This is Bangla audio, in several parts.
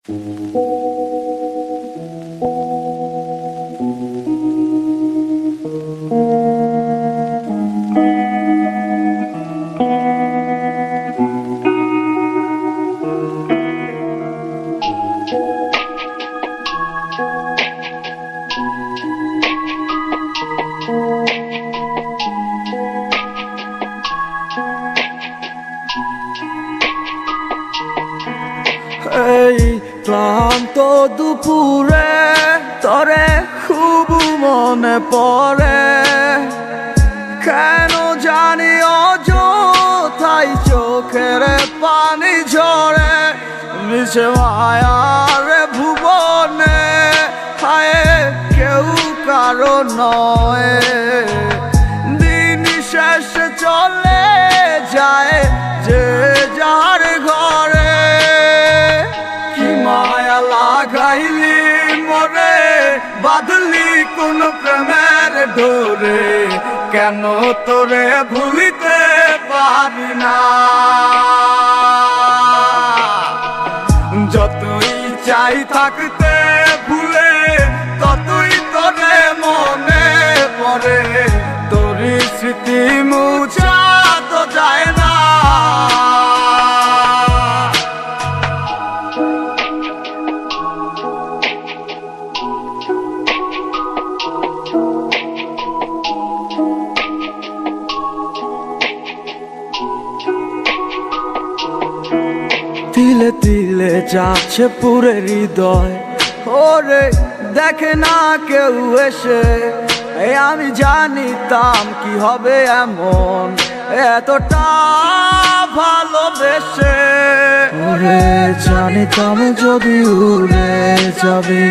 এই ক্লান্ত দুপুরে তরে খুব মনে পড়ে, কেন জানি অযথাই চোখের পানি ঝরে। মিছে মায়ার ভুবনে হায় কেউ কারো নয়, দিন শেষে চলে যায় যে যার ঘরে। কি মায়া লাগাইলি মোরে, বাঁধলি কোন প্রেমের ডোরে, কেন তোরে ভুলিতে পারি না। যতই চাই থাকতে ভুলে, ততই তোরে মনে পড়ে, তোর স্মৃতি মুছা তো যায় না। তিলে তিলে যাচ্ছে পুরে হৃদয়, ওরে দেখে না কেউ এসে। আমি জানিতাম কি হবে এমন, এতটা ভালোবেসে। ওরে জানিতাম যদি উড়ে যাবি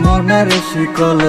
মনের শিকল